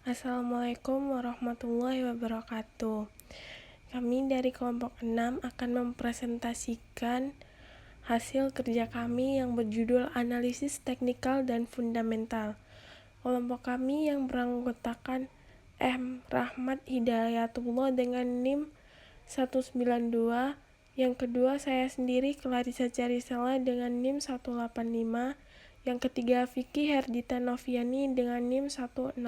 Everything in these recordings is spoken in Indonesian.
Assalamualaikum warahmatullahi wabarakatuh. Kami dari kelompok 6 akan mempresentasikan hasil kerja kami yang berjudul Analisis Teknikal dan Fundamental. Kelompok kami yang beranggotakan M. Rahmat Hidayatullah dengan NIM 192. Yang kedua saya sendiri Clarissa Charisela dengan NIM 185. Yang ketiga Vicky Herdita Noviani dengan NIM 161.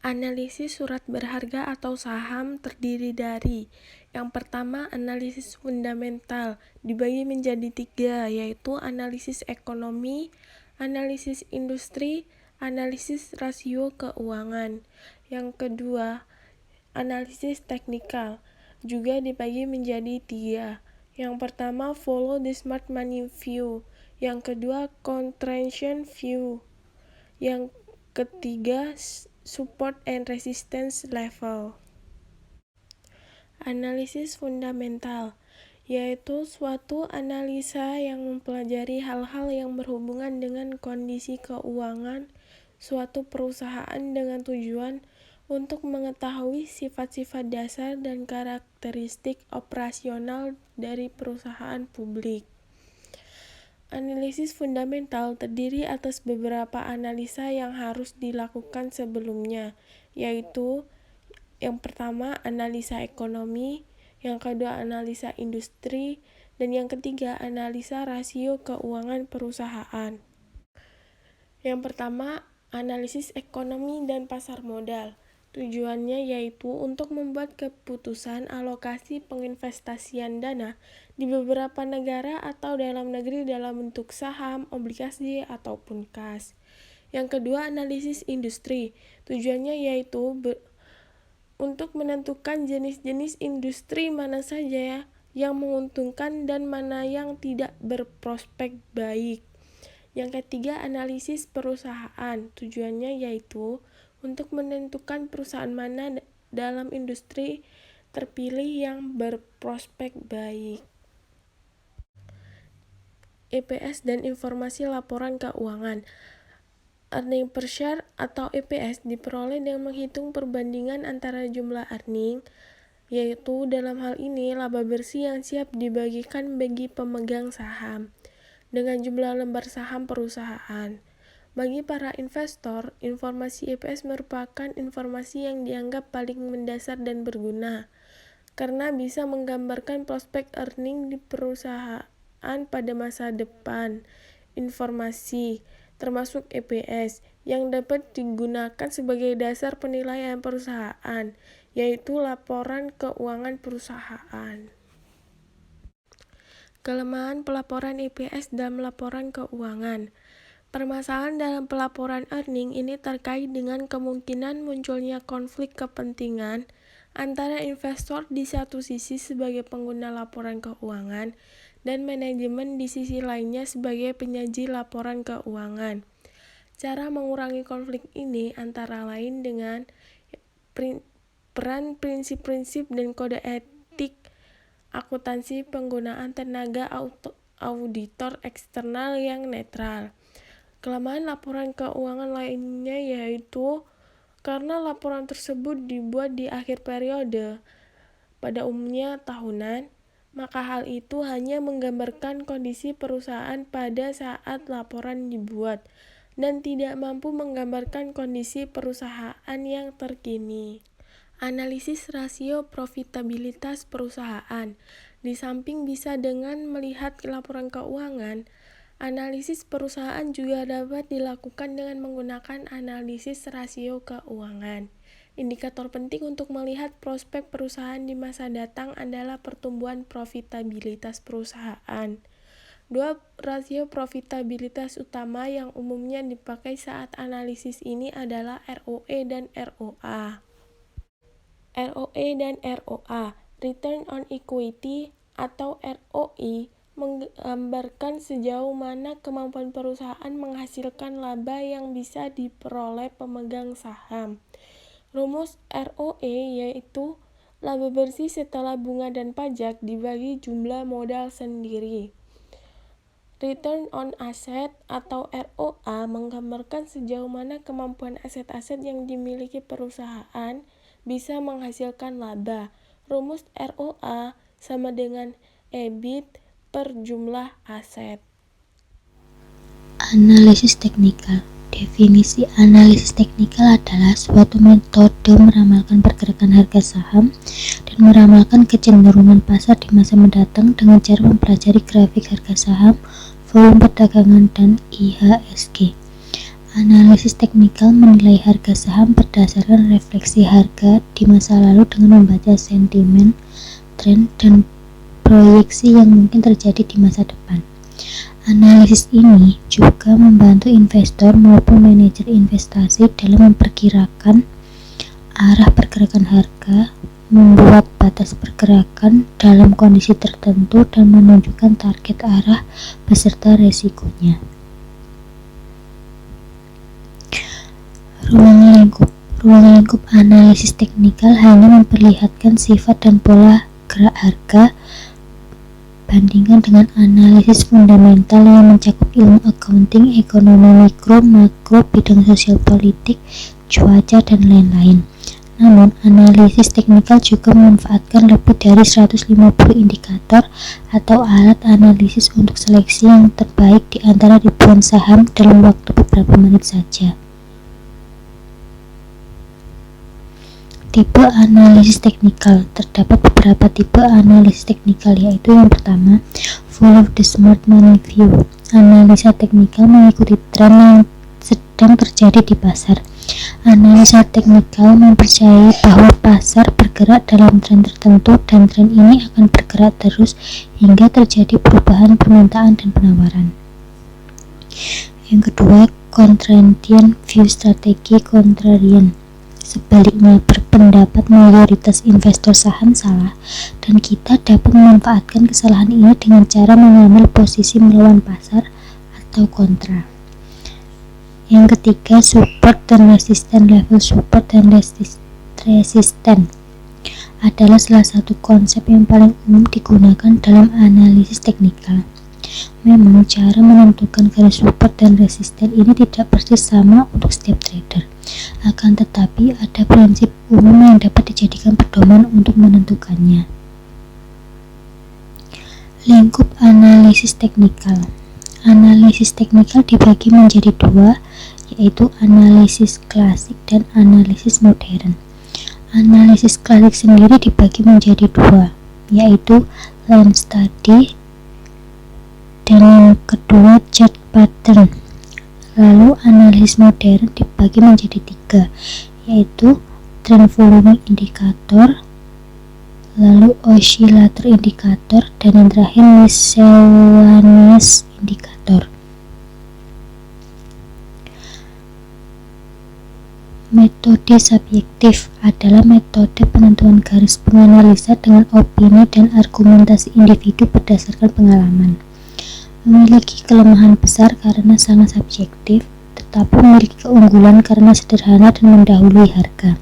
Analisis surat berharga atau saham terdiri dari: yang pertama, analisis fundamental, dibagi menjadi 3, yaitu analisis ekonomi, analisis industri, analisis rasio keuangan. Yang kedua, analisis teknikal, juga dibagi menjadi 3. Yang pertama, follow the smart money view. Yang kedua, contrarian view. Yang ketiga, support and resistance level. Analisis fundamental, yaitu suatu analisa yang mempelajari hal-hal yang berhubungan dengan kondisi keuangan suatu perusahaan dengan tujuan untuk mengetahui sifat-sifat dasar dan karakteristik operasional dari perusahaan publik. Analisis fundamental terdiri atas beberapa analisa yang harus dilakukan sebelumnya, yaitu yang pertama, analisa ekonomi, yang kedua, analisa industri, dan yang ketiga, analisa rasio keuangan perusahaan. Yang pertama, analisis ekonomi dan pasar modal. Tujuannya yaitu untuk membuat keputusan alokasi penginvestasian dana di beberapa negara atau dalam negeri dalam bentuk saham, obligasi, ataupun kas. Yang kedua, analisis industri. Tujuannya yaitu untuk menentukan jenis-jenis industri mana saja yang menguntungkan dan mana yang tidak berprospek baik. Yang ketiga, analisis perusahaan. Tujuannya yaitu untuk menentukan perusahaan mana dalam industri terpilih yang berprospek baik. EPS dan informasi laporan keuangan. Earning per share atau EPS diperoleh dengan menghitung perbandingan antara jumlah earning, yaitu dalam hal ini laba bersih yang siap dibagikan bagi pemegang saham, dengan jumlah lembar saham perusahaan. Bagi para investor, informasi EPS merupakan informasi yang dianggap paling mendasar dan berguna, karena bisa menggambarkan prospek earning di perusahaan pada masa depan. Informasi, termasuk EPS, yang dapat digunakan sebagai dasar penilaian perusahaan, yaitu laporan keuangan perusahaan. Kelemahan pelaporan EPS dalam laporan keuangan. Permasalahan dalam pelaporan earning ini terkait dengan kemungkinan munculnya konflik kepentingan antara investor di satu sisi sebagai pengguna laporan keuangan dan manajemen di sisi lainnya sebagai penyaji laporan keuangan. Cara mengurangi konflik ini antara lain dengan peran prinsip-prinsip dan kode etik akuntansi, penggunaan tenaga auditor eksternal yang netral. Kelemahan laporan keuangan lainnya yaitu karena laporan tersebut dibuat di akhir periode, pada umumnya tahunan, maka hal itu hanya menggambarkan kondisi perusahaan pada saat laporan dibuat, dan tidak mampu menggambarkan kondisi perusahaan yang terkini. Analisis rasio profitabilitas perusahaan. Di samping bisa dengan melihat laporan keuangan, analisis perusahaan juga dapat dilakukan dengan menggunakan analisis rasio keuangan. Indikator penting untuk melihat prospek perusahaan di masa datang adalah pertumbuhan profitabilitas perusahaan. Dua rasio profitabilitas utama yang umumnya dipakai saat analisis ini adalah ROE dan ROA. ROE dan ROA, Return on Equity atau ROE, menggambarkan sejauh mana kemampuan perusahaan menghasilkan laba yang bisa diperoleh pemegang saham. Rumus ROE yaitu laba bersih setelah bunga dan pajak dibagi jumlah modal sendiri. Return on Asset atau ROA menggambarkan sejauh mana kemampuan aset-aset yang dimiliki perusahaan bisa menghasilkan laba. Rumus ROA sama dengan EBIT per jumlah aset. Analisis teknikal. Definisi analisis teknikal adalah suatu metode meramalkan pergerakan harga saham dan meramalkan kecenderungan pasar di masa mendatang dengan cara mempelajari grafik harga saham, volume perdagangan, dan IHSG. Analisis teknikal menilai harga saham berdasarkan refleksi harga di masa lalu dengan membaca sentimen, tren, dan proyeksi yang mungkin terjadi di masa depan. Analisis ini juga membantu investor maupun manajer investasi dalam memperkirakan arah pergerakan harga, membuat batas pergerakan dalam kondisi tertentu, dan menunjukkan target arah beserta resikonya. Ruang lingkup analisis teknikal hanya memperlihatkan sifat dan pola gerak harga. Bandingkan dengan analisis fundamental yang mencakup ilmu accounting, ekonomi mikro, makro, bidang sosial politik, cuaca, dan lain-lain. Namun, analisis teknikal juga memanfaatkan lebih dari 150 indikator atau alat analisis untuk seleksi yang terbaik di antara ribuan saham dalam waktu beberapa menit saja. Tipe analisis teknikal. Terdapat beberapa tipe analisis teknikal, yaitu yang pertama, follow the smart money view. Analisa teknikal mengikuti tren yang sedang terjadi di pasar. Analisa teknikal mempercayai bahwa pasar bergerak dalam tren tertentu dan tren ini akan bergerak terus hingga terjadi perubahan permintaan dan penawaran. Yang kedua, contrarian view, strategi contrarian. Sebaliknya, berpendapat mayoritas investor saham salah, dan kita dapat memanfaatkan kesalahan ini dengan cara mengambil posisi melawan pasar atau kontra. Yang ketiga, support dan resisten. Level support dan resisten adalah salah satu konsep yang paling umum digunakan dalam analisis teknikal. Memang cara menentukan garis support dan resisten ini tidak persis sama untuk setiap trader. Akan tetapi ada prinsip umum yang dapat dijadikan pedoman untuk menentukannya. Lingkup analisis teknikal. Analisis teknikal dibagi menjadi dua, yaitu analisis klasik dan analisis modern. Analisis klasik sendiri dibagi menjadi dua, yaitu line study dan yang kedua chart pattern. Lalu analisis modern dibagi menjadi tiga, yaitu trend following indikator, lalu oscillator indikator, dan yang terakhir miscellaneous indikator. Metode subjektif adalah metode penentuan garis penganalisa dengan opini dan argumentasi individu berdasarkan pengalaman. Memiliki kelemahan besar karena sangat subjektif, tetapi memiliki keunggulan karena sederhana dan mendahului harga.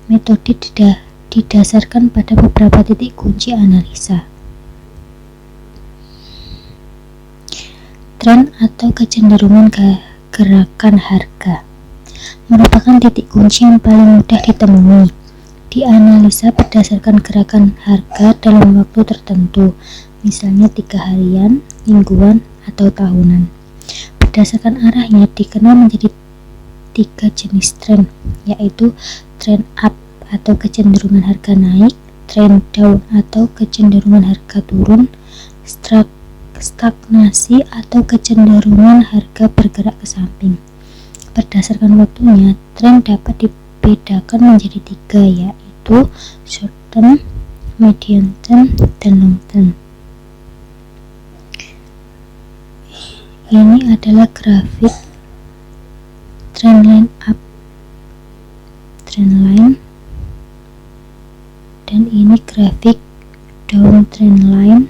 Metode didasarkan pada beberapa titik kunci analisa. Tren atau kecenderungan gerakan harga merupakan titik kunci yang paling mudah ditemui. Dianalisa berdasarkan gerakan harga dalam waktu tertentu, misalnya 3 harian, mingguan, atau tahunan. Berdasarkan arahnya dikenal menjadi 3 jenis tren, yaitu trend up atau kecenderungan harga naik, trend down atau kecenderungan harga turun, stagnasi atau kecenderungan harga bergerak ke samping. Berdasarkan waktunya, tren dapat dibedakan menjadi 3, yaitu short term, medium term, dan long term. Ini adalah grafik trendline up, trendline, dan ini grafik down trendline,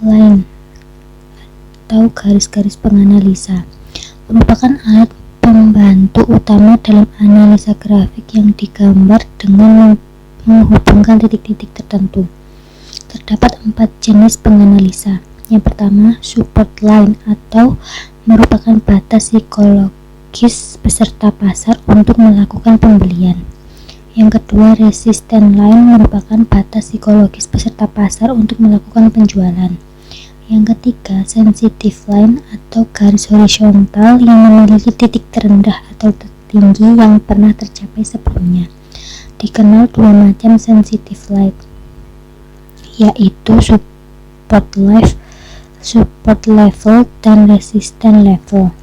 line atau garis-garis penganalisa. Merupakan alat pembantu utama dalam analisa grafik yang digambar dengan menghubungkan titik-titik tertentu. terdapat 4 jenis penganalisa. Yang pertama, support line atau merupakan batas psikologis peserta pasar untuk melakukan pembelian. Yang kedua, resistance line merupakan batas psikologis peserta pasar untuk melakukan penjualan. Yang ketiga, sensitive line atau garis horizontal yang memiliki titik terendah atau tertinggi yang pernah tercapai sebelumnya. Dikenal dua macam sensitive line, yaitu support level dan resistance level.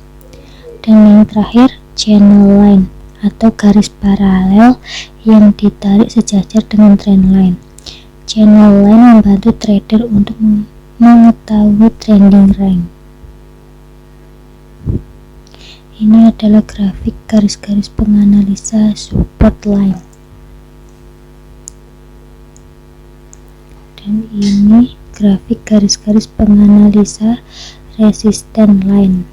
Dan yang terakhir, channel line atau garis paralel yang ditarik sejajar dengan trend line. Channel line membantu trader untuk mengetahui trending range. Ini adalah grafik garis-garis penganalisa support line. Dan ini grafik garis-garis penganalisa resistance line.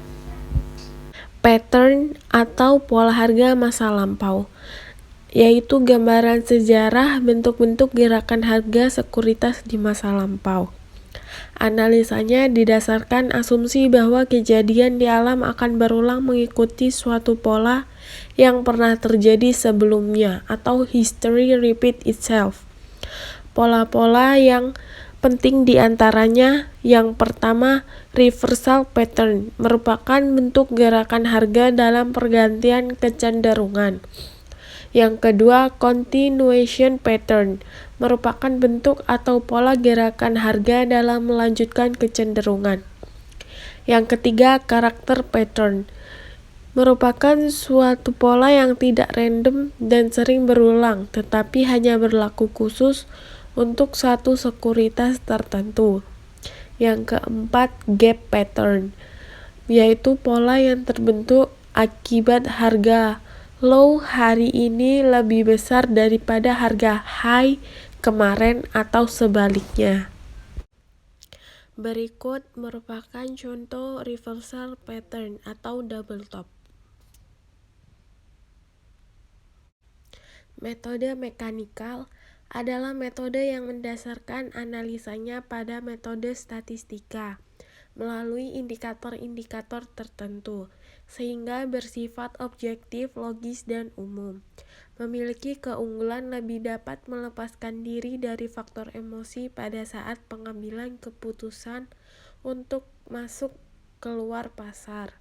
Pattern atau pola harga masa lampau, yaitu gambaran sejarah bentuk-bentuk gerakan harga sekuritas di masa lampau. Analisanya didasarkan asumsi bahwa kejadian di alam akan berulang mengikuti suatu pola yang pernah terjadi sebelumnya atau history repeat itself. Pola-pola yang penting diantaranya yang pertama, reversal pattern, merupakan bentuk gerakan harga dalam pergantian kecenderungan. Yang kedua, continuation pattern, merupakan bentuk atau pola gerakan harga dalam melanjutkan kecenderungan. Yang ketiga, karakter pattern, merupakan suatu pola yang tidak random dan sering berulang, tetapi hanya berlaku khusus untuk satu sekuritas tertentu. Yang keempat, gap pattern, yaitu pola yang terbentuk akibat harga low hari ini lebih besar daripada harga high kemarin atau sebaliknya. Berikut merupakan contoh reversal pattern atau double top. Metode mekanikal adalah metode yang mendasarkan analisanya pada metode statistika melalui indikator-indikator tertentu, sehingga bersifat objektif, logis, dan umum. Memiliki keunggulan lebih dapat melepaskan diri dari faktor emosi pada saat pengambilan keputusan untuk masuk keluar pasar.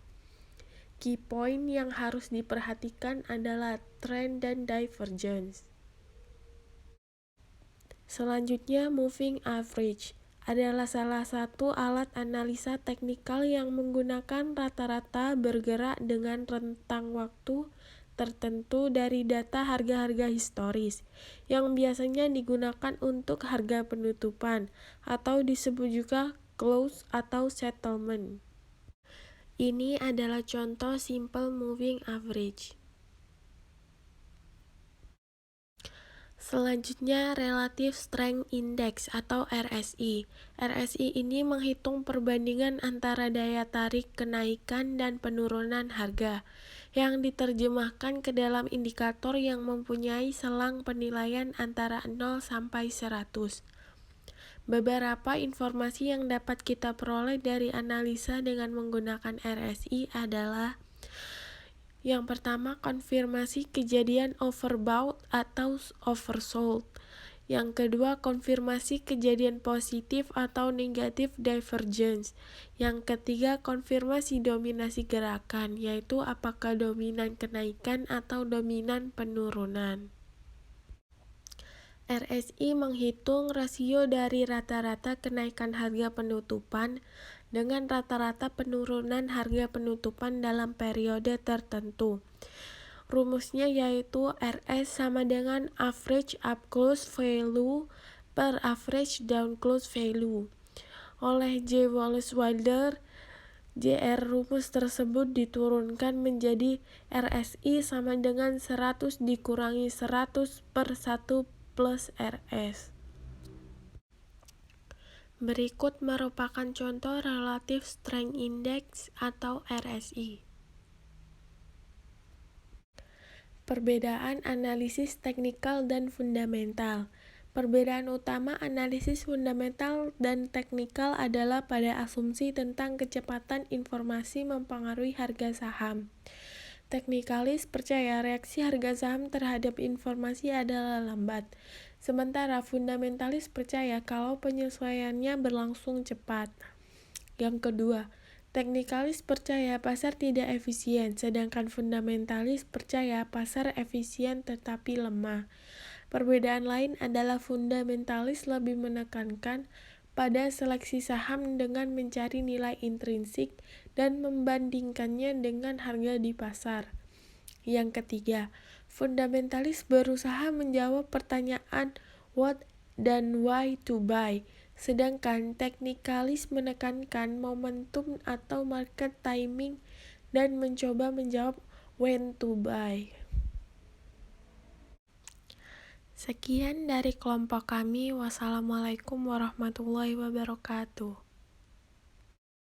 Key point yang harus diperhatikan adalah trend dan divergence. Selanjutnya, moving average adalah salah satu alat analisa teknikal yang menggunakan rata-rata bergerak dengan rentang waktu tertentu dari data harga-harga historis, yang biasanya digunakan untuk harga penutupan, atau disebut juga close atau settlement. Ini adalah contoh simple moving average. Selanjutnya, Relative Strength Index atau RSI. RSI ini menghitung perbandingan antara daya tarik kenaikan dan penurunan harga, yang diterjemahkan ke dalam indikator yang mempunyai selang penilaian antara 0 sampai 100. Beberapa informasi yang dapat kita peroleh dari analisa dengan menggunakan RSI adalah: yang pertama, konfirmasi kejadian overbought atau oversold. Yang kedua, konfirmasi kejadian positif atau negatif divergence. Yang ketiga, konfirmasi dominasi gerakan, yaitu apakah dominan kenaikan atau dominan penurunan. RSI menghitung rasio dari rata-rata kenaikan harga penutupan dengan rata-rata penurunan harga penutupan dalam periode tertentu. Rumusnya yaitu RS sama dengan average up close value per average down close value. Oleh J. Wallace Wilder, JR rumus tersebut diturunkan menjadi RSI sama dengan 100 dikurangi 100 per 1 plus RS. Berikut merupakan contoh Relative Strength Index atau RSI. Perbedaan analisis teknikal dan fundamental. Perbedaan utama analisis fundamental dan teknikal adalah pada asumsi tentang kecepatan informasi mempengaruhi harga saham. Teknikalis percaya reaksi harga saham terhadap informasi adalah lambat, sementara fundamentalis percaya kalau penyesuaiannya berlangsung cepat. Yang kedua, teknikalis percaya pasar tidak efisien, sedangkan fundamentalis percaya pasar efisien tetapi lemah. Perbedaan lain adalah fundamentalis lebih menekankan pada seleksi saham dengan mencari nilai intrinsik dan membandingkannya dengan harga di pasar. Yang ketiga, fundamentalis berusaha menjawab pertanyaan what dan why to buy, sedangkan teknikalis menekankan momentum atau market timing dan mencoba menjawab when to buy. Sekian dari kelompok kami. Wassalamualaikum warahmatullahi wabarakatuh.